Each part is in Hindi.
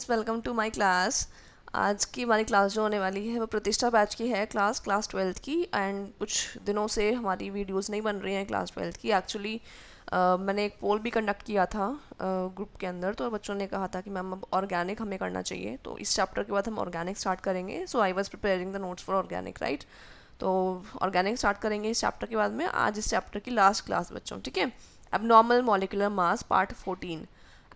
Welcome to my class. आज की हमारी क्लास जो होने वाली है वो प्रतिष्ठा बैच की है, क्लास 12th की। एंड कुछ दिनों से हमारी वीडियोस नहीं बन रही हैं क्लास 12th की। एक्चुअली मैंने एक पोल भी कंडक्ट किया था ग्रुप के अंदर, तो बच्चों ने कहा था कि मैम अब ऑर्गेनिक हमें करना चाहिए, तो इस चैप्टर के बाद हम ऑर्गेनिक स्टार्ट करेंगे। So I was preparing the notes for organic, right. तो ऑर्गेनिक स्टार्ट करेंगे इस चैप्टर के बाद में। आज इस चैप्टर की लास्ट क्लास बच्चों, ठीक है। एबनॉर्मल मॉलिक्यूलर मास पार्ट 14।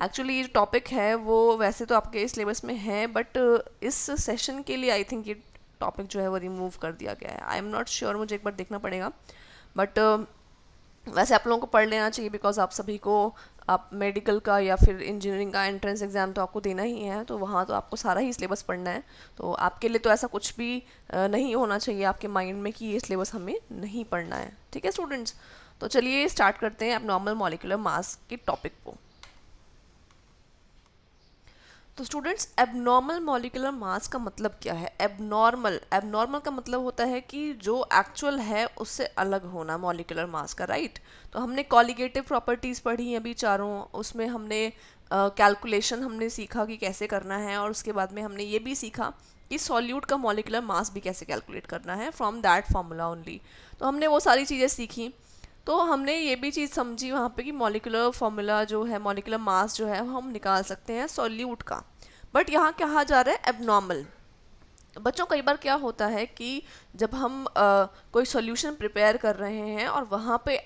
एक्चुअली ये जो टॉपिक है वो वैसे तो आपके सिलेबस में है, बट इस सेशन के लिए आई थिंक ये टॉपिक जो है वो रिमूव कर दिया गया है। आई एम नॉट श्योर, मुझे एक बार देखना पड़ेगा। बट वैसे आप लोगों को पढ़ लेना चाहिए, बिकॉज आप सभी को, आप मेडिकल का या फिर इंजीनियरिंग का एंट्रेंस एग्ज़ाम तो आपको देना ही है, तो वहाँ तो आपको सारा ही सिलेबस पढ़ना है। तो आपके लिए तो ऐसा कुछ भी नहीं होना चाहिए आपके माइंड में कि ये सिलेबस हमें नहीं पढ़ना है, ठीक है स्टूडेंट्स। तो चलिए स्टार्ट करते हैं एबनॉर्मल मॉलिक्यूलर मास के टॉपिक को। तो स्टूडेंट्स, एबनॉर्मल मॉलिक्यूलर मास का मतलब क्या है? एबनॉर्मल एबनॉर्मल का मतलब होता है कि जो एक्चुअल है उससे अलग होना मॉलिक्यूलर मास का, राइट। तो हमने कॉलिगेटिव प्रॉपर्टीज़ पढ़ी अभी चारों, उसमें हमने कैलकुलेशन हमने सीखा कि कैसे करना है, और उसके बाद में हमने ये भी सीखा कि सॉल्यूट का मॉलिक्यूलर मास भी कैसे कैलकुलेट करना है फ्रॉम दैट फार्मूला ओनली। तो हमने वो सारी चीज़ें सीखी। तो हमने ये भी चीज़ समझी वहाँ पे कि मॉलिक्यूलर फार्मूला जो है, मॉलिक्यूलर मास जो है वो हम निकाल सकते हैं सॉल्यूट का। बट यहाँ कहा जा रहा है एबनॉर्मल। बच्चों, कई बार क्या होता है कि जब हम कोई सॉल्यूशन प्रिपेयर कर रहे हैं और वहाँ पे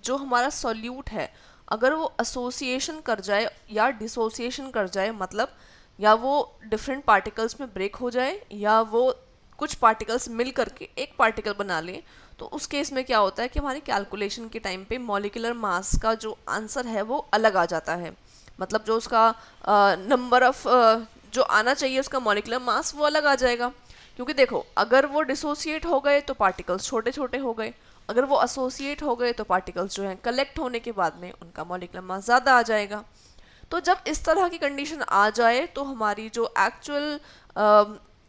जो हमारा सॉल्यूट है, अगर वो एसोसिएशन कर जाए या डिसोसिएशन कर जाए, मतलब या वो डिफरेंट पार्टिकल्स में ब्रेक हो जाए या वो कुछ पार्टिकल्स मिल करके एक पार्टिकल बना लें, तो उस केस में क्या होता है कि हमारी कैलकुलेशन के टाइम पे मॉलिक्यूलर मास का जो आंसर है वो अलग आ जाता है। मतलब जो उसका नंबर ऑफ जो आना चाहिए उसका मॉलिक्यूलर मास वो अलग आ जाएगा। क्योंकि देखो, अगर वो डिसोसिएट हो गए तो पार्टिकल्स छोटे छोटे हो गए, अगर वो एसोसिएट हो गए तो पार्टिकल्स जो हैं कलेक्ट होने के बाद में उनका मॉलिक्यूलर मास ज़्यादा आ जाएगा। तो जब इस तरह की कंडीशन आ जाए तो हमारी जो एक्चुअल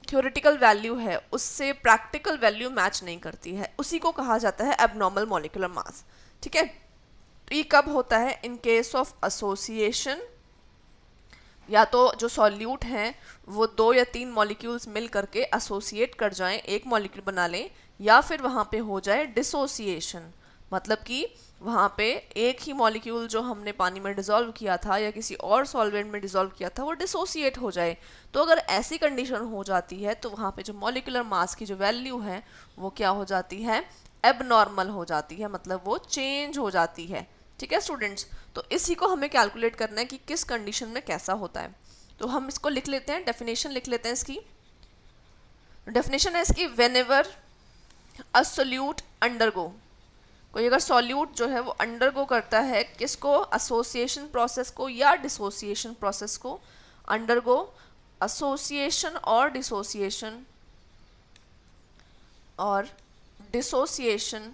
थ्योरेटिकल वैल्यू है उससे प्रैक्टिकल वैल्यू मैच नहीं करती है, उसी को कहा जाता है एबनॉर्मल मॉलिक्यूलर मास, ठीक है। तो ये कब होता है? इन केस ऑफ एसोसिएशन, या तो जो सॉल्यूट हैं वो 2 या 3 मॉलिक्यूल्स मिल करके एसोसिएट कर जाएं, एक मॉलिक्यूल बना लें, या फिर वहाँ पे हो जाए डिसोसिएशन, मतलब कि वहाँ पे एक ही मॉलिक्यूल जो हमने पानी में डिज़ोल्व किया था या किसी और सॉल्वेंट में डिज़ोल्व किया था वो डिसोसिएट हो जाए। तो अगर ऐसी कंडीशन हो जाती है तो वहाँ पे जो मॉलिक्यूलर मास की जो वैल्यू है वो क्या हो जाती है? एबनॉर्मल हो जाती है, मतलब वो चेंज हो जाती है, ठीक है स्टूडेंट्स। तो इसी को हमें कैलकुलेट करना है कि किस कंडीशन में कैसा होता है। तो हम इसको लिख लेते हैं, डेफिनेशन लिख लेते हैं इसकी। डेफिनेशन है इसकी, when ever a solute undergo, कोई अगर सॉल्यूट जो है वो अंडरगो करता है किसको? एसोसिएशन प्रोसेस को या डिसोसिएशन प्रोसेस को। अंडरगो एसोसिएशन और डिसोसिएशन, और dissociation,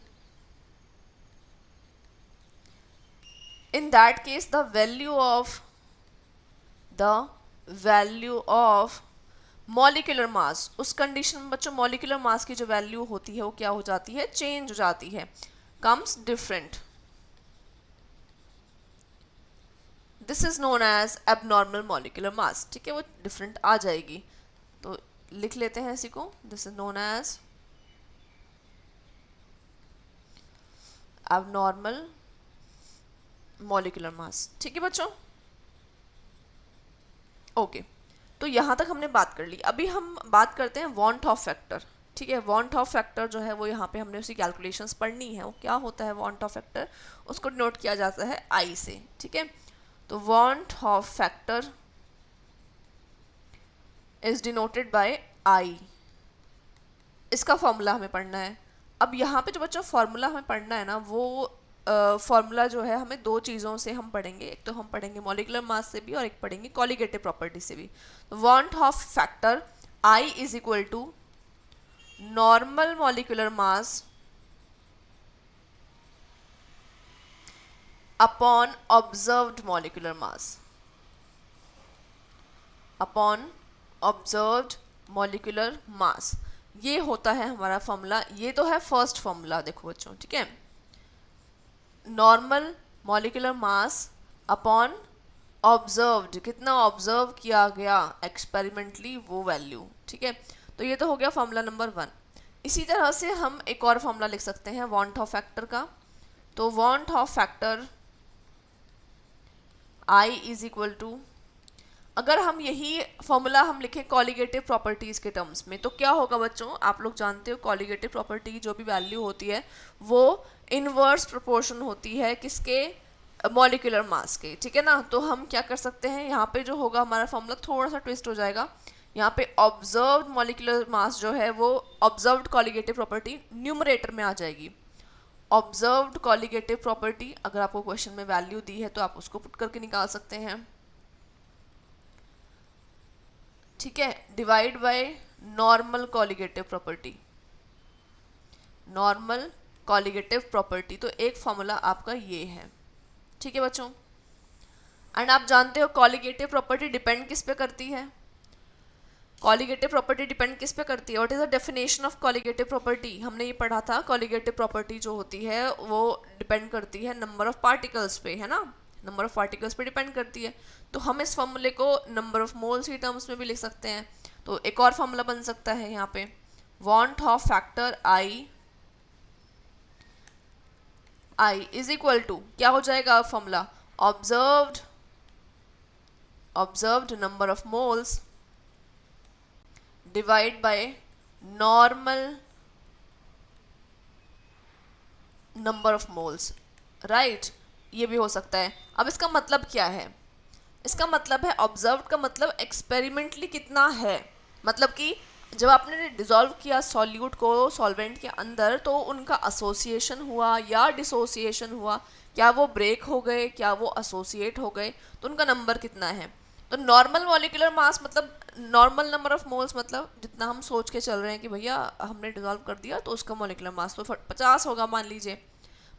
in that case the value of molecular mass, उस कंडीशन में बच्चों मॉलिक्यूलर मास की जो वैल्यू होती है वो क्या हो जाती है? चेंज हो जाती है, comes different. This is known as abnormal molecular mass, ठीक है, वो डिफरेंट आ जाएगी। तो लिख लेते हैं इसी को, this is known as abnormal molecular mass, ठीक है बच्चों। ओके, तो यहाँ तक हमने बात कर ली। अभी हम बात करते हैं वॉन ऑफ फैक्टर, ठीक है। वॉन ऑफ फैक्टर जो है वो यहाँ पे हमने उसी कैलकुलेशंस पढ़नी है। वो क्या होता है वॉन ऑफ फैक्टर? उसको नोट किया जाता है आई से, ठीक है। तो van Hoff factor is denoted by i, इसका फॉर्मूला हमें पढ़ना है। अब यहाँ पे जो बच्चों फॉर्मूला हमें पढ़ना है ना, वो फॉर्मूला जो है हमें दो चीज़ों से हम पढ़ेंगे। एक तो हम पढ़ेंगे मॉलिक्यूलर मास से भी, और एक पढ़ेंगे कॉलिगेटिव प्रॉपर्टी से भी। Van't Hoff factor i is equal to normal molecular mass upon observed molecular mass, upon observed molecular mass, ये होता है हमारा फॉर्मूला। ये तो है फर्स्ट फॉर्मूला, देखो बच्चों, ठीक है। Normal molecular mass upon observed, कितना ऑब्जर्व किया गया एक्सपेरिमेंटली वो वैल्यू, ठीक है। तो ये तो हो गया फॉर्मूला नंबर 1। इसी तरह से हम एक और फॉर्मूला लिख सकते हैं वांट ऑफ फैक्टर का। तो van't Hoff factor i is equal to, अगर हम यही फॉर्मूला हम लिखें कॉलिगेटिव प्रॉपर्टीज के टर्म्स में, तो क्या होगा बच्चों, आप लोग जानते हो कॉलिगेटिव प्रॉपर्टी जो भी वैल्यू होती है वो इनवर्स प्रोपोर्शन होती है किसके, मॉलिक्यूलर मास के, ठीक है ना। तो हम क्या कर सकते हैं, यहाँ पे जो होगा हमारा फॉर्मूला थोड़ा सा ट्विस्ट हो जाएगा। यहाँ पे ऑब्जर्व्ड मॉलिक्यूलर मास जो है वो ऑब्जर्व्ड कॉलिगेटिव प्रॉपर्टी न्यूमरेटर में आ जाएगी। ऑब्जर्व्ड कॉलिगेटिव प्रॉपर्टी, अगर आपको क्वेश्चन में वैल्यू दी है तो आप उसको पुट करके निकाल सकते हैं, ठीक है, divide by normal colligative property, normal colligative property. तो एक फॉर्मूला आपका ये है, ठीक है बच्चों। एंड आप जानते हो कॉलिगेटिव प्रॉपर्टी डिपेंड किस पे करती है, कॉलिगेटिव प्रॉपर्टी डिपेंड किस पे करती है, what is the definition of colligative property, हमने ये पढ़ा था। कॉलिगेटिव प्रॉपर्टी जो होती है वो डिपेंड करती है नंबर ऑफ पार्टिकल्स पे, है ना, नंबर ऑफ पार्टिकल्स पे डिपेंड करती है। तो हम इस फॉर्मूले को नंबर ऑफ मोल्स की टर्म्स में भी लिख सकते हैं। तो एक और फॉर्मूला बन सकता है यहाँ पे, van't Hoff factor i is equal to, क्या हो जाएगा formula, observed number of moles divide by normal number of moles, right. ये भी हो सकता है। अब इसका मतलब क्या है, इसका मतलब है ऑब्जर्व्ड का मतलब एक्सपेरिमेंटली कितना है, मतलब कि जब आपने डिसॉल्व किया सॉल्यूट को सॉल्वेंट के अंदर तो उनका एसोसिएशन हुआ या डिसोसिएशन हुआ, क्या वो ब्रेक हो गए, क्या वो एसोसिएट हो गए, तो उनका नंबर कितना है। तो नॉर्मल मॉलिक्यूलर मास मतलब नॉर्मल नंबर ऑफ मोल्स, मतलब जितना हम सोच के चल रहे हैं कि भैया हमने डिसॉल्व कर दिया तो उसका मॉलिक्यूलर मास तो 50 होगा मान लीजिए,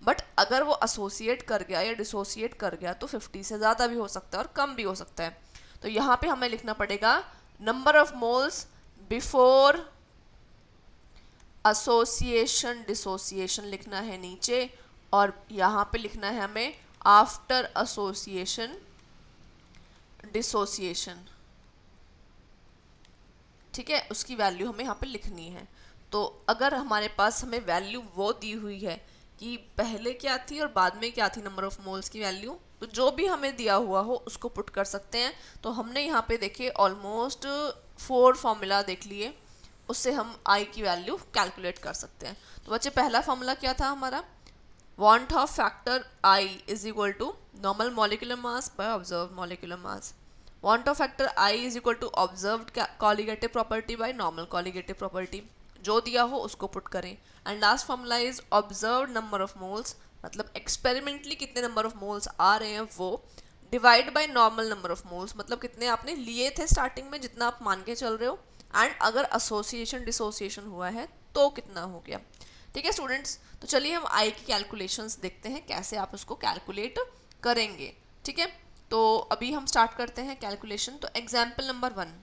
बट अगर वो एसोसिएट कर गया या डिसोसिएट कर गया तो 50 से ज़्यादा भी हो सकता है और कम भी हो सकता है। तो यहाँ पे हमें लिखना पड़ेगा number of moles before association dissociation लिखना है नीचे, और यहाँ पे लिखना है हमें आफ्टर एसोसिएशन डिसोसिएशन, ठीक है, उसकी वैल्यू हमें यहाँ पे लिखनी है। तो अगर हमारे पास हमें वैल्यू वो दी हुई है कि पहले क्या थी और बाद में क्या थी नंबर ऑफ मोल्स की वैल्यू, तो जो भी हमें दिया हुआ हो उसको पुट कर सकते हैं। तो हमने यहाँ पे देखिए ऑलमोस्ट 4 फॉर्मूला देख लिए, उससे हम आई की वैल्यू कैलकुलेट कर सकते हैं। तो बच्चे पहला फॉर्मूला क्या था हमारा, van't Hoff factor i is equal to normal molecular mass by observed molecular mass. Van't Hoff factor i is equal to observed colligative property by normal colligative property, जो दिया हो उसको पुट करें। And last formula is observed number of moles, मतलब एक्सपेरिमेंटली कितने नंबर ऑफ मोल्स आ रहे हैं वो, divide by normal number of moles, मतलब कितने आपने लिए थे स्टार्टिंग में, जितना आप मान के चल रहे हो, एंड अगर एसोसिएशन डिसोसिएशन हुआ है तो कितना हो गया। ठीक है स्टूडेंट्स, तो चलिए हम आई की कैलकुलेशंस देखते हैं कैसे आप उसको कैलकुलेट करेंगे। ठीक है, तो अभी हम स्टार्ट करते हैं कैलकुलेशन। तो example number 1,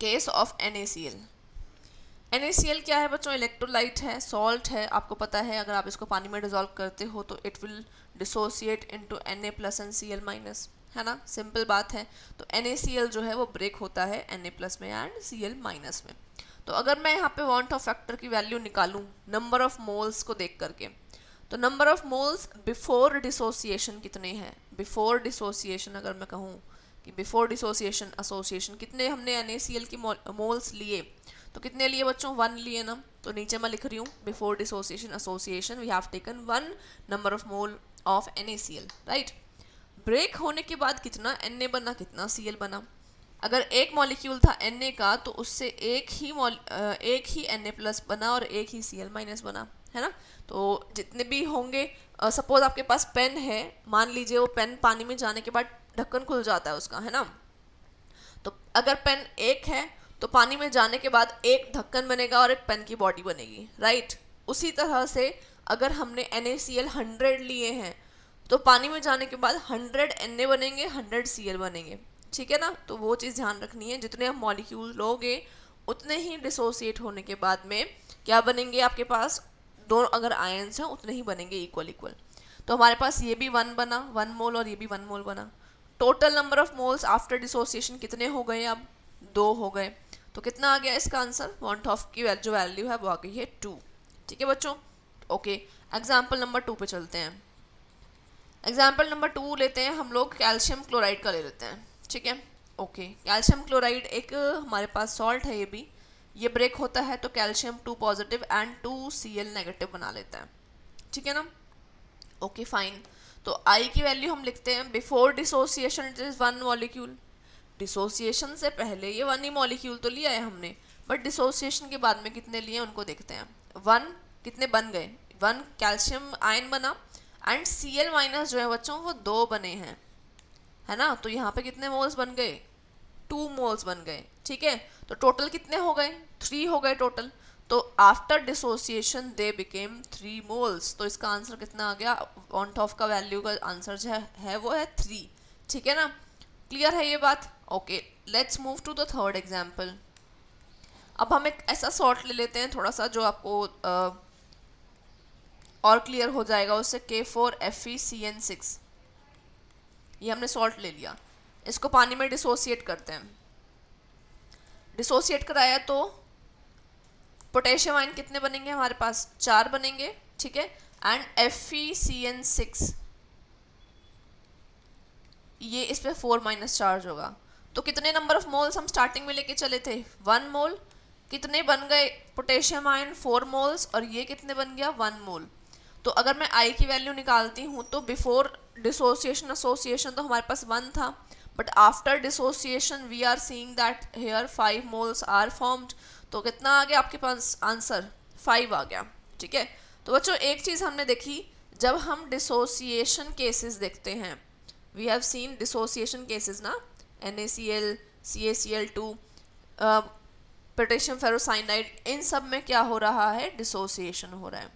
case of NaCl। NaCl क्या है बच्चों, इलेक्ट्रोलाइट है, सॉल्ट है, आपको पता है अगर आप इसको पानी में डिसॉल्व करते हो तो it will dissociate into Na plus and Cl minus, है ना, सिंपल बात है। तो NaCl जो है वो ब्रेक होता है Na प्लस में एंड Cl माइनस में। तो अगर मैं यहाँ पे वांट ऑफ फैक्टर की वैल्यू निकालूं नंबर ऑफ मोल्स को देख करके, तो number of moles before dissociation कितने हैं, बिफोर डिसोसिएशन अगर मैं कहूँ कि बिफोर डिसोसिएशन एसोसिएशन कितने हमने NaCl की मोल्स लिए, तो कितने लिए बच्चों, 1 लिए ना। तो नीचे मैं लिख रही हूँ before dissociation association we have taken 1 number of mole of NaCl, right. Break होने के बाद कितना Na बना, कितना Cl बना। अगर एक मॉलिक्यूल था Na का तो उससे एक ही Na प्लस बना और एक ही Cl माइनस बना, है ना। तो जितने भी होंगे, सपोज आपके पास पेन है, मान लीजिए वो पेन पानी में जाने के बाद ढक्कन खुल जाता है उसका, है ना। तो अगर पेन एक है तो पानी में जाने के बाद एक ढक्कन बनेगा और एक पेन की बॉडी बनेगी, राइट। उसी तरह से अगर हमने NaCl 100 लिए हैं तो पानी में जाने के बाद 100 Na बनेंगे, 100 Cl बनेंगे, ठीक है ना। तो वो चीज़ ध्यान रखनी है, जितने आप मॉलिक्यूल लोगे उतने ही डिसोसिएट होने के बाद में क्या बनेंगे आपके पास, दोनों अगर आयंस हैं उतने ही बनेंगे इक्वल इक्वल। तो हमारे पास ये भी 1 बना 1 मोल और ये भी 1 मोल बना। Total number of moles after dissociation कितने हो गए, अब 2 हो गए। तो कितना आ गया इसका आंसर, वॉन टॉफ की जो वैल्यू है वो आ गई है 2। ठीक है बच्चों, ओके। एग्जाम्पल नंबर 2 पे चलते हैं। एग्जाम्पल नंबर 2 लेते हैं हम लोग, कैल्शियम क्लोराइड का ले लेते हैं। ठीक है, ओके। कैल्शियम क्लोराइड एक हमारे पास सॉल्ट है, ये ब्रेक होता है तो calcium 2 positive and 2Cl negative बना लेता है। ठीक है ना, ओके फाइन। तो आई की वैल्यू हम लिखते हैं, before dissociation it is 1 molecule. Dissociation से पहले ये 1 ही मॉलिक्यूल तो लिया है हमने, बट डिसोसिएशन के बाद में कितने लिए उनको देखते हैं। 1 कितने बन गए, 1 कैल्शियम आयन बना एंड Cl माइनस जो है बच्चों वो 2 बने हैं, है ना। तो यहाँ पे कितने मोल्स बन गए, 2 मोल्स बन गए। ठीक है, तो टोटल कितने हो गए, 3 हो गए टोटल। तो after dissociation they became 3 moles. तो इसका आंसर कितना आ गया, ऑन टॉप का वैल्यू का आंसर जो है वो है 3। ठीक है ना, क्लियर है ये बात, okay. Let's move to the third example. अब हम एक ऐसा सॉल्ट ले लेते हैं थोड़ा सा जो आपको और क्लियर हो जाएगा उससे, K4FeCN6। ये हमने सॉल्ट ले लिया, इसको पानी में डिसोसिएट करते हैं। डिसोसिएट कराया तो पोटेशियम आयन कितने बनेंगे हमारे पास, 4 बनेंगे। ठीक है, एंड FeCN6 ये इस पे 4 माइनस चार्ज होगा। तो कितने नंबर ऑफ मोल्स हम स्टार्टिंग में लेके चले थे, 1 मोल। कितने बन गए पोटेशियम आयन, 4 मोल्स, और ये कितने बन गया, 1 मोल। तो अगर मैं आई की वैल्यू निकालती हूँ तो बिफोर डिसोसिएशन एसोसिएशन तो हमारे पास 1 था, but after dissociation we are seeing that here 5 moles are formed. तो कितना आ गया आपके पास आंसर, 5 आ गया। ठीक है, तो बच्चों एक चीज़ हमने देखी, जब हम डिसोसिएशन केसेस देखते हैं, we have seen dissociation cases ना, NaCl, CaCl2, पोटेशियम फेरोसाइनाइड, इन सब में क्या हो रहा है, डिसोसिएशन हो रहा है।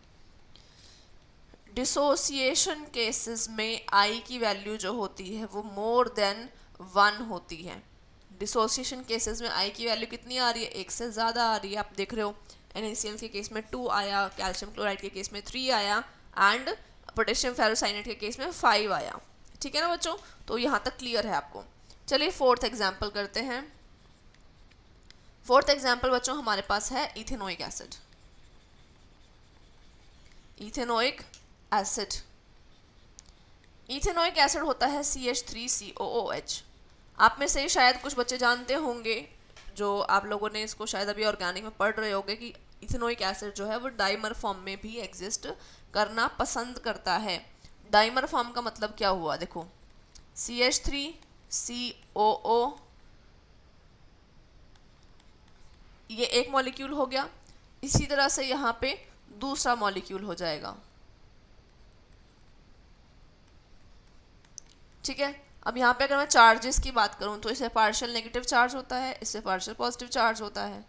डिसोसिएशन केसेस में आई की वैल्यू जो होती है वो मोर देन 1 होती है। डिसोसिएशन केसेस में आई की वैल्यू कितनी आ रही है, 1 से ज़्यादा आ रही है। आप देख रहे हो NaCl के केस में 2 आया, कैल्शियम क्लोराइड के केस में 3 आया, एंड पोटेशियम फेरोसाइनाइड के केस में 5 आया। ठीक है ना बच्चों, तो यहाँ तक क्लियर है आपको। चलिए फोर्थ एग्जाम्पल करते हैं। फोर्थ एग्जाम्पल बच्चों हमारे पास है ethanoic acid. Ethanoic acid, ethanoic acid होता है CH3COOH। आप में से शायद कुछ बच्चे जानते होंगे, जो आप लोगों ने इसको शायद अभी ऑर्गेनिक में पढ़ रहे होंगे, कि इथेनोइक एसिड जो है वो डाइमर फॉर्म में भी एग्जिस्ट करना पसंद करता है। डाइमर फॉर्म का मतलब क्या हुआ, देखो CH3COO, ये एक मॉलिक्यूल हो गया, इसी तरह से यहाँ पे दूसरा मॉलिक्यूल हो जाएगा। ठीक है, अब यहाँ पे अगर मैं चार्जेस की बात करूँ तो इससे पार्शियल नेगेटिव चार्ज होता है, इससे पार्शियल पॉजिटिव चार्ज होता है।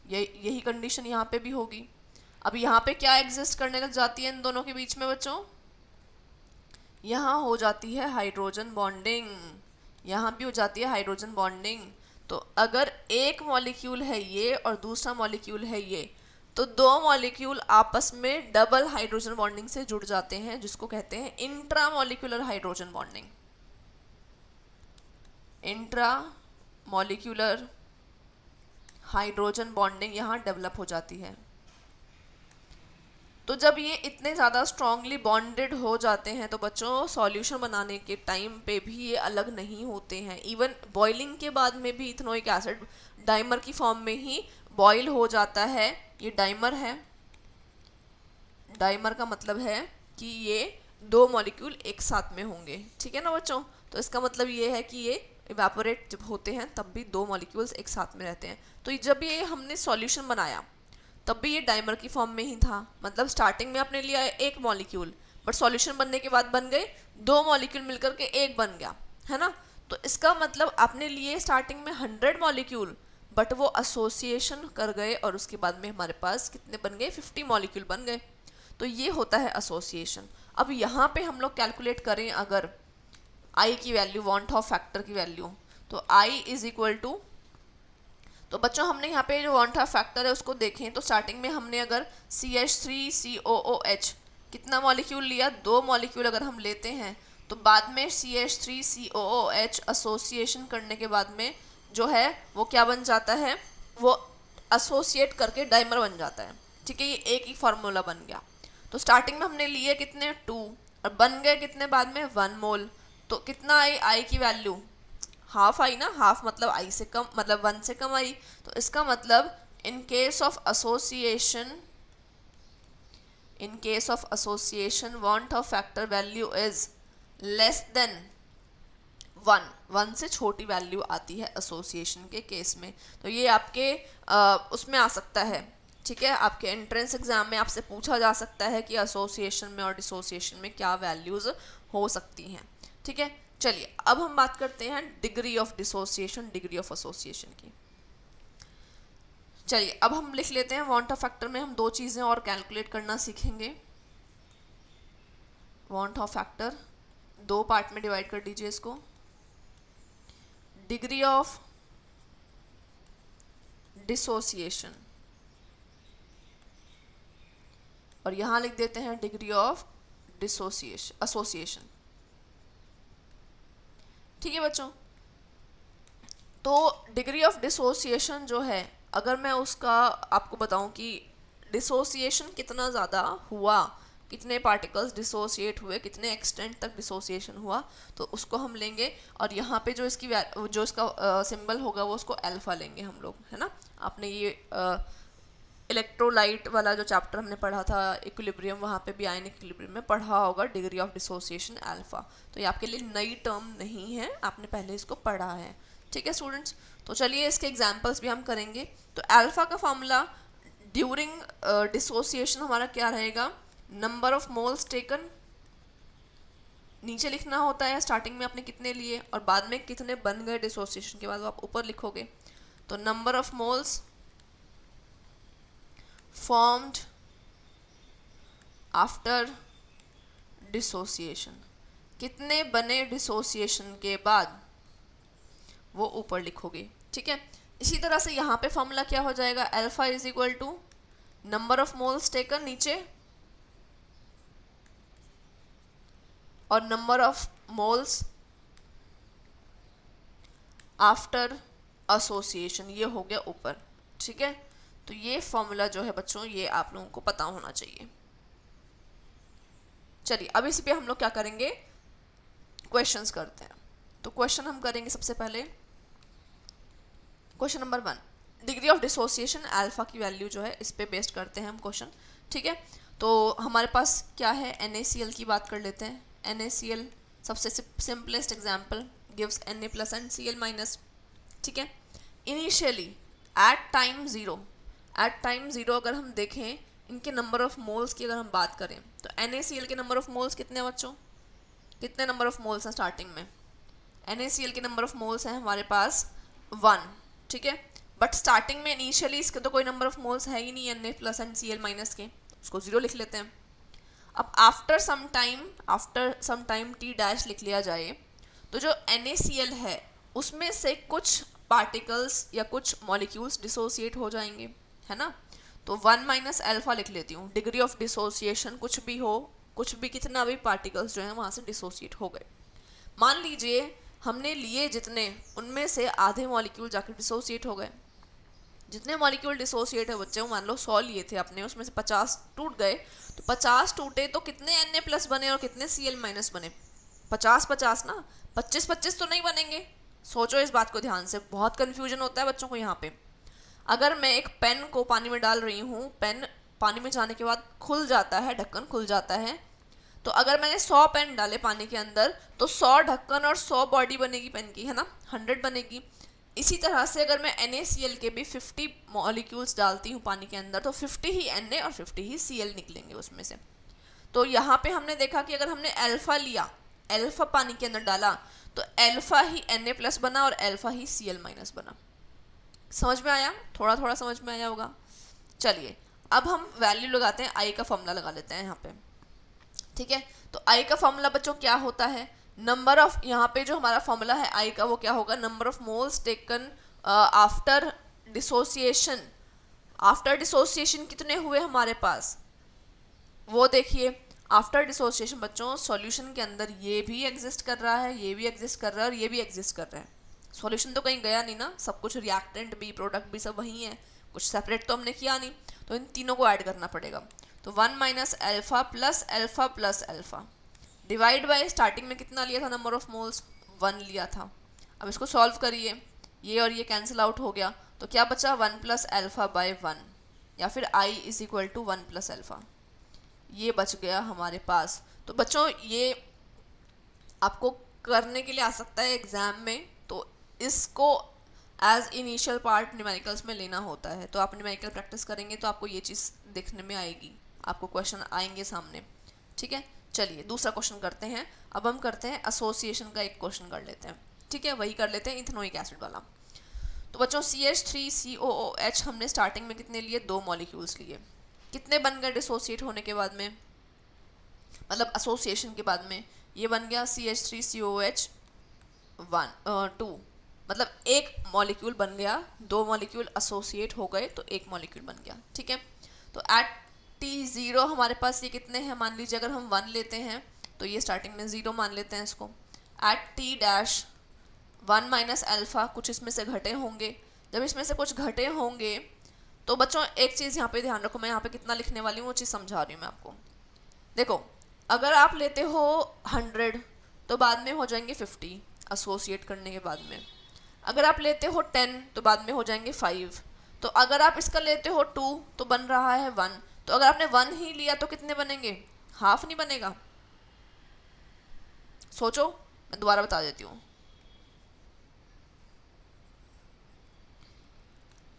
यही कंडीशन यहाँ पे भी होगी। अब यहाँ पे क्या एग्जिस्ट करने लग जाती है इन दोनों के बीच में बच्चों, यहाँ हो जाती है हाइड्रोजन बॉन्डिंग, यहाँ भी हो जाती है हाइड्रोजन बॉन्डिंग। तो अगर एक मॉलिक्यूल है ये और दूसरा मॉलिक्यूल है ये, तो 2 मॉलिक्यूल आपस में डबल हाइड्रोजन बॉन्डिंग से जुड़ जाते हैं, जिसको कहते हैं intra molecular hydrogen bonding. Intra molecular hydrogen bonding यहाँ डेवलप हो जाती है। तो जब ये इतने ज़्यादा स्ट्रांगली बॉन्डेड हो जाते हैं तो बच्चों सॉल्यूशन बनाने के टाइम पे भी ये अलग नहीं होते हैं। इवन बॉइलिंग के बाद में भी इथेनोइक एसिड डाइमर की फॉर्म में ही बॉयल हो जाता है। ये डाइमर है, डाइमर का मतलब है कि ये 2 मॉलिक्यूल एक साथ में होंगे। ठीक है ना बच्चों, तो इसका मतलब ये है कि ये इवेपोरेट जब होते हैं तब भी 2 मॉलिक्यूल्स एक साथ में रहते हैं। तो जब ये हमने सॉल्यूशन बनाया तब भी ये डाइमर की फॉर्म में ही था, मतलब स्टार्टिंग में आपने लिया एक मॉलिक्यूल, बट सॉल्यूशन बनने के बाद बन गए 2 मॉलिक्यूल मिलकर के एक बन गया, है ना। तो इसका मतलब आपने लिए स्टार्टिंग में 100 मॉलिक्यूल, बट वो एसोसिएशन कर गए और उसके बाद में हमारे पास कितने बन गए, 50 मॉलिक्यूल बन गए। तो ये होता है एसोसिएशन। अब यहाँ पे हम लोग कैलकुलेट करें अगर आई की वैल्यू, वॉन टॉप फैक्टर की वैल्यू, तो आई इज इक्वल टू, तो बच्चों हमने यहाँ पे जो वॉन टॉप फैक्टर है उसको देखें तो स्टार्टिंग में हमने अगर CH3COOH कितना मॉलिक्यूल लिया, 2 मॉलिक्यूल अगर हम लेते हैं तो बाद में CH3COOH एसोसिएशन करने के बाद में जो है वो क्या बन जाता है, वो एसोसिएट करके डाइमर बन जाता है। ठीक है, ये एक ही फार्मूला बन गया। तो स्टार्टिंग में हमने लिए कितने 2 और बन गए कितने बाद में 1 मोल। तो कितना आई, आई की वैल्यू हाफ आई ना, हाफ मतलब आई से कम, मतलब 1 से कम आई। तो इसका मतलब in case of association, want of factor value is less than 1 से छोटी वैल्यू आती है एसोसिएशन के केस में। तो ये आपके उसमें आ सकता है। ठीक है, आपके एंट्रेंस एग्जाम में आपसे पूछा जा सकता है कि एसोसिएशन में और डिसोसिएशन में क्या वैल्यूज हो सकती हैं। ठीक है, चलिए अब हम बात करते हैं degree of dissociation, degree of association की। चलिए अब हम लिख लेते हैं वांट ऑफ फैक्टर में हम 2 चीज़ें और कैलकुलेट करना सीखेंगे। वांट ऑफ फैक्टर 2 पार्ट में डिवाइड कर दीजिए इसको। डिग्री ऑफ डिसोसिएशन और यहां लिख देते हैं डिग्री ऑफ डिसोसिएशन, एसोसिएशन। ठीक है बच्चों, तो डिग्री ऑफ डिसोसिएशन जो है, अगर मैं उसका आपको बताऊं कि डिसोसिएशन कितना ज़्यादा हुआ, कितने पार्टिकल्स डिसोसिएट हुए, कितने एक्सटेंट तक डिसोसिएशन हुआ, तो उसको हम लेंगे और यहाँ पे जो इसका सिंबल होगा वो उसको अल्फा लेंगे हम लोग, है ना। आपने ये इलेक्ट्रोलाइट वाला जो चैप्टर हमने पढ़ा था इक्विलिब्रियम, वहाँ पे भी आयनिक इक्विलिब्रियम में पढ़ा होगा डिग्री ऑफ डिसोसिएशन अल्फा। तो ये आपके लिए नई टर्म नहीं है, आपने पहले इसको पढ़ा है। ठीक है स्टूडेंट्स, तो चलिए इसके एग्जांपल्स भी हम करेंगे। तो अल्फा का फॉर्मूला ड्यूरिंग डिसोसिएशन हमारा क्या रहेगा, नंबर ऑफ मोल्स टेकन नीचे लिखना होता है, स्टार्टिंग में आपने कितने लिए और बाद में कितने बन गए डिसोसिएशन के बाद, वो आप ऊपर लिखोगे। तो number of moles formed after dissociation, कितने बने डिसोसिएशन के बाद, वो ऊपर लिखोगे। ठीक है, इसी तरह से यहाँ पे फॉर्मूला क्या हो जाएगा, alpha is equal to number of moles taken नीचे और number of moles after association, ये हो गया ऊपर। ठीक है, तो ये फॉर्मूला जो है बच्चों, ये आप लोगों को पता होना चाहिए। चलिए अब इसी पे हम लोग क्या करेंगे, क्वेश्चंस करते हैं। तो क्वेश्चन हम करेंगे सबसे पहले question number 1, degree of dissociation alpha की वैल्यू जो है इस पे बेस्ड करते हैं हम क्वेश्चन। ठीक है, तो हमारे पास क्या है, NaCl की बात कर लेते हैं। NaCl सबसे simplest example gives Na plus and Cl minus. ठीक है, इनिशियली एट टाइम ज़ीरो अगर हम देखें इनके नंबर ऑफ मोल्स की अगर हम बात करें तो NaCl के नंबर ऑफ मोल्स कितने हैं बच्चों, कितने नंबर ऑफ मोल्स हैं स्टार्टिंग में, NaCl के नंबर ऑफ मोल्स हैं हमारे पास 1। ठीक है, बट स्टार्टिंग में इनिशियली इसके तो कोई नंबर ऑफ मोल्स है ही नहीं Na plus and Cl minus के, उसको 0 लिख लेते हैं। अब after some time T dash लिख लिया जाए तो जो NaCl है उसमें से कुछ पार्टिकल्स या कुछ मॉलिक्यूल्स डिसोसिएट हो जाएंगे, है ना। तो 1 माइनस अल्फा लिख लेती हूँ, डिग्री ऑफ डिसोसिएशन कुछ भी हो, कुछ भी कितना भी पार्टिकल्स जो हैं वहाँ से डिसोसिएट हो गए। मान लीजिए हमने लिए जितने, उनमें से आधे मॉलिक्यूल जाकर डिसोसिएट हो गए। जितने मॉलिक्यूल डिसोसिएट है बच्चे, मान लो 100 लिए थे अपने, उसमें से 50 टूट गए। तो 50 टूटे तो कितने Na प्लस बने और कितने Cl माइनस बने, 50-50 ना, 25-25 तो नहीं बनेंगे। सोचो इस बात को ध्यान से, बहुत कन्फ्यूजन होता है बच्चों को यहाँ पे। अगर मैं एक पेन को पानी में डाल रही हूँ, पेन पानी में जाने के बाद खुल जाता है, ढक्कन खुल जाता है, तो अगर मैंने 100 पेन डाले पानी के अंदर तो 100 ढक्कन और 100 बॉडी बनेगी पेन की, है ना, 100 बनेगी। इसी तरह से अगर मैं NaCl के भी 50 मॉलिक्यूल्स डालती हूँ पानी के अंदर तो 50 ही Na और 50 ही Cl निकलेंगे उसमें से। तो यहाँ पे हमने देखा कि अगर हमने अल्फा लिया, अल्फा पानी के अंदर डाला तो अल्फा ही Na प्लस बना और अल्फा ही Cl माइनस बना। समझ में आया, थोड़ा थोड़ा समझ में आया होगा। चलिए अब हम वैल्यू लगाते हैं, आई का फॉर्मूला लगा लेते हैं यहाँ पे। ठीक है, तो आई का फॉर्मूला बच्चों क्या होता है, नंबर ऑफ, यहाँ पे जो हमारा फॉर्मूला है आई का वो क्या होगा, number of moles taken after dissociation. After dissociation कितने हुए हमारे पास, वो देखिए आफ्टर डिसोसिएशन बच्चों सॉल्यूशन के अंदर ये भी एग्जिस्ट कर रहा है, ये भी एग्जिस्ट कर रहा है और ये भी एग्जिस्ट कर रहा है। सॉल्यूशन तो कहीं गया नहीं ना, सब कुछ रिएक्टेंट भी प्रोडक्ट भी सब वही है, कुछ सेपरेट तो हमने किया नहीं, तो इन तीनों को ऐड करना पड़ेगा। तो 1 minus alpha plus alpha divide by starting में कितना लिया था नंबर ऑफ मोल्स, 1 लिया था। अब इसको सॉल्व करिए, ये और ये कैंसिल आउट हो गया, तो क्या बचा 1 प्लस एल्फा बाय 1 या फिर I is equal to 1 plus alpha, ये बच गया हमारे पास। तो बच्चों ये आपको करने के लिए आ सकता है एग्जाम में, तो इसको एज इनिशियल पार्ट न्यूमेरिकल्स में लेना होता है। तो आप न्यूमेरिकल प्रैक्टिस करेंगे तो आपको ये चीज़ देखने में आएगी, आपको क्वेश्चन आएंगे सामने। ठीक है, चलिए दूसरा क्वेश्चन करते हैं। अब हम करते हैं एसोसिएशन का एक क्वेश्चन कर लेते हैं। ठीक है, वही कर लेते हैं इथेनोइक एसिड वाला। तो बच्चों CH3COOH हमने स्टार्टिंग में कितने लिए, 2 मॉलिक्यूल्स लिए। कितने बन गए डिसोसिएट होने के बाद में, मतलब एसोसिएशन के बाद में, ये बन गया CH3COOH 2, मतलब एक मॉलिक्यूल बन गया, 2 मॉलिक्यूल एसोसिएट हो गए तो एक मॉलिक्यूल बन गया। ठीक है, तो एट T0 हमारे पास ये कितने हैं, मान लीजिए अगर हम 1 लेते हैं तो ये स्टार्टिंग में 0 मान लेते हैं इसको। एट T' 1 माइनस एल्फा, कुछ इसमें से घटे होंगे। जब इसमें से कुछ घटे होंगे तो बच्चों एक चीज़ यहाँ पे ध्यान रखो, मैं यहाँ पे कितना लिखने वाली हूँ वो चीज़ समझा रही हूँ मैं आपको। देखो अगर आप लेते हो 100 तो बाद में हो जाएंगे 50 एसोसिएट करने के बाद में। अगर आप लेते हो 10 तो बाद में हो जाएंगे 5। तो अगर आप इसका लेते हो 2 तो बन रहा है 1। तो अगर आपने 1 ही लिया तो कितने बनेंगे, हाफ नहीं बनेगा। सोचो, मैं दोबारा बता देती हूँ।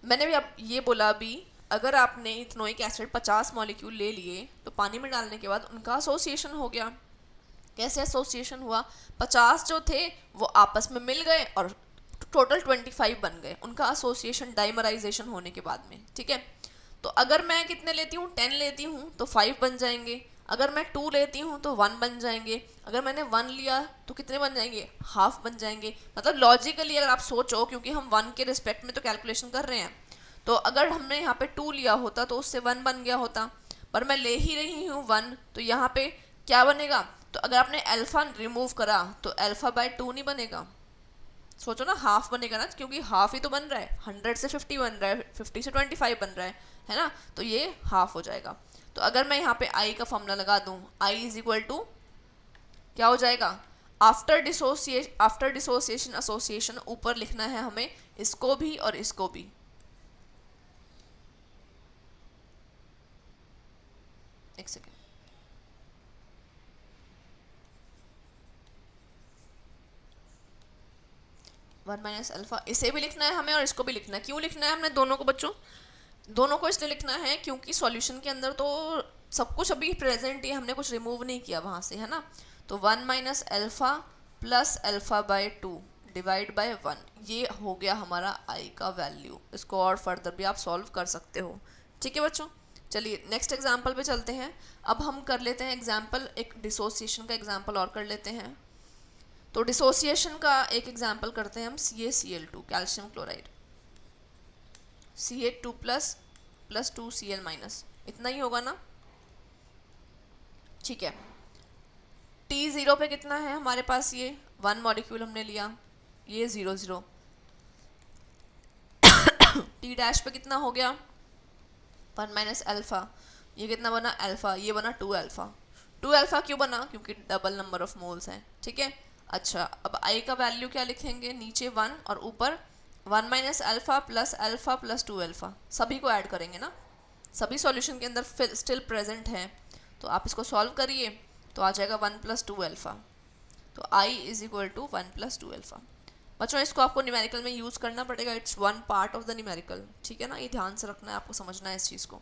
मैंने भी अब ये बोला अभी, अगर आपने इथेनोइक एसिड 50 मॉलिक्यूल ले लिए तो पानी में डालने के बाद उनका एसोसिएशन हो गया। कैसे एसोसिएशन हुआ, 50 जो थे वो आपस में मिल गए और टोटल 25 बन गए, उनका एसोसिएशन डाइमराइजेशन होने के बाद में। ठीक है, तो अगर मैं कितने लेती हूँ, 10 लेती हूँ तो 5 बन जाएंगे। अगर मैं 2 लेती हूँ तो 1 बन जाएंगे। अगर मैंने 1 लिया तो कितने बन जाएंगे, हाफ बन जाएंगे। मतलब लॉजिकली अगर आप सोचो, क्योंकि हम 1 के रिस्पेक्ट में तो कैलकुलेशन कर रहे हैं, तो अगर हमने यहाँ पे 2 लिया होता तो उससे 1 बन गया होता, पर मैं ले ही रही हूँ 1, तो यहाँ पे क्या बनेगा। तो अगर आपने अल्फा रिमूव करा तो अल्फा बाय 2 नहीं बनेगा। सोचो ना, हाफ बनेगा ना, क्योंकि हाफ ही तो बन रहा है, 100 से 50 बन रहा है, 50 से 25 बन रहा है ना, तो ये हाफ हो जाएगा। तो अगर मैं यहाँ पे I का फॉर्मूला लगा दूँ, I इज इक्वल टू क्या हो जाएगा, आफ्टर डिसोसिएशन एसोसिएशन, ऊपर लिखना है हमें इसको भी और इसको भी। एक सेकेंड, वन माइनस अल्फा, इसे भी लिखना है हमें और इसको भी लिखना है। क्यों लिखना है हमने दोनों को बच्चों, दोनों को इसलिए लिखना है क्योंकि सॉल्यूशन के अंदर तो सब कुछ अभी प्रेजेंट ही, हमने कुछ रिमूव नहीं किया वहाँ से, है ना। तो 1 minus alpha plus alpha by 2 divide by 1, ये हो गया हमारा I का वैल्यू। इसको और फर्दर भी आप सॉल्व कर सकते हो। ठीक है बच्चों, चलिए नेक्स्ट एग्जाम्पल पे चलते हैं। अब हम कर लेते हैं एग्जाम्पल, एक डिसोसिएशन का एग्जाम्पल और कर लेते हैं। तो डिसोसिएशन का एक एग्जाम्पल करते हैं हम, CaCl2 calcium chloride, Ca2 plus plus 2Cl minus, इतना ही होगा ना। ठीक है, T0 पे कितना है हमारे पास, ये 1 मॉलिक्यूल हमने लिया, ये 0 0। T डैश पे कितना हो गया, 1 माइनस अल्फा, ये कितना बना अल्फा, ये बना 2 अल्फा। 2 अल्फा क्यों बना, क्योंकि डबल नंबर ऑफ मोल्स हैं। ठीक है, अच्छा अब I का वैल्यू क्या लिखेंगे, नीचे 1 और ऊपर 1 माइनस अल्फा प्लस 2 अल्फा, सभी को ऐड करेंगे ना, सभी सॉल्यूशन के अंदर फिर स्टिल प्रेजेंट है। तो आप इसको सॉल्व करिए तो आ जाएगा 1 प्लस 2 अल्फा। तो I is equal to 1 plus 2 alpha. बच्चों इसको आपको न्यूमेरिकल में यूज़ करना पड़ेगा, it's one part of the numerical. ठीक है ना, ये ध्यान से रखना है, आपको समझना है इस चीज़ को।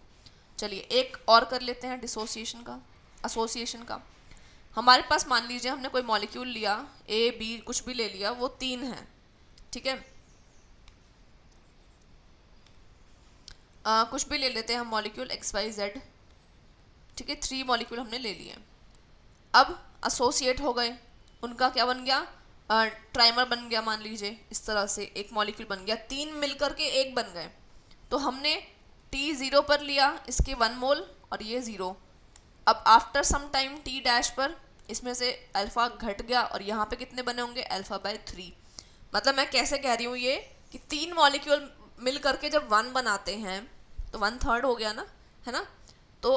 चलिए एक और कर लेते हैं डिसोसिएशन का, एसोसिएशन का। हमारे पास मान लीजिए हमने कोई मॉलिक्यूल लिया, A B कुछ भी ले लिया, वो 3 है। ठीक है, कुछ भी ले लेते हैं हम मॉलिक्यूल XYZ। ठीक है, 3 मॉलिक्यूल हमने ले लिए, अब एसोसिएट हो गए, उनका क्या बन गया, ट्राइमर बन गया। मान लीजिए इस तरह से एक मॉलिक्यूल बन गया, 3 मिलकर के एक बन गए। तो हमने T0 पर लिया इसके 1 मोल और ये 0, अब after some time T dash पर इसमें से अल्फ़ा घट गया और यहाँ पे कितने बने होंगे, अल्फ़ा बाय 3। मतलब मैं कैसे कह रही हूँ ये कि 3 मॉलिक्यूल मिल करके जब 1 बनाते हैं तो 1/3 हो गया ना, है ना। तो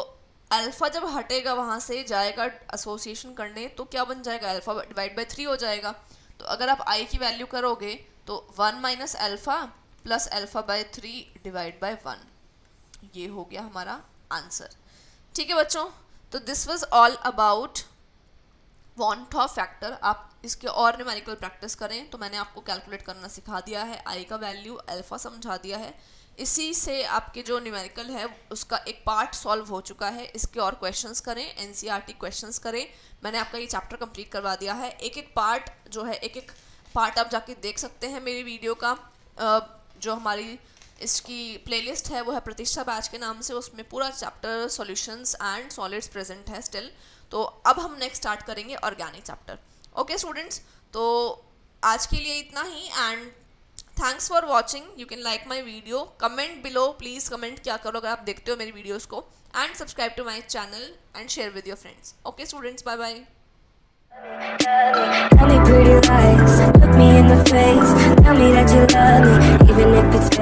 अल्फ़ा जब हटेगा वहाँ से जाएगा एसोसिएशन करने तो क्या बन जाएगा, अल्फ़ा डिवाइड बाय 3 हो जाएगा। तो अगर आप आई की वैल्यू करोगे तो 1 minus alpha plus alpha bye 3 divide by 1, ये हो गया हमारा आंसर। ठीक है बच्चों, तो this was all about van't Hoff factor. आप इसके और न्यूमेरिकल प्रैक्टिस करें तो मैंने आपको कैलकुलेट करना सिखा दिया है, आई का वैल्यू अल्फ़ा समझा दिया है। इसी से आपके जो न्यूमेरिकल है उसका एक पार्ट सॉल्व हो चुका है। इसके और क्वेश्चंस करें, एनसीईआरटी क्वेश्चंस करें, मैंने आपका ये चैप्टर कंप्लीट करवा दिया है। एक एक पार्ट जो है, एक एक पार्ट आप जाके देख सकते हैं मेरी वीडियो का। जो हमारी इसकी प्लेलिस्ट है वो है प्रतिष्ठा बैच के नाम से, उसमें पूरा chapter solutions and solids present है स्टिल। तो अब हम नेक्स्ट स्टार्ट करेंगे ऑर्गेनिक चैप्टर। ओके स्टूडेंट्स, तो आज के लिए इतना ही and thanks for watching. You can like my video, comment below, please comment क्या करो अगर आप देखते हो मेरी वीडियोज़ को, and subscribe to my channel and share with your friends. Okay students, bye bye. Tell me pretty lies, look me in the face, tell me that you love me, even if it's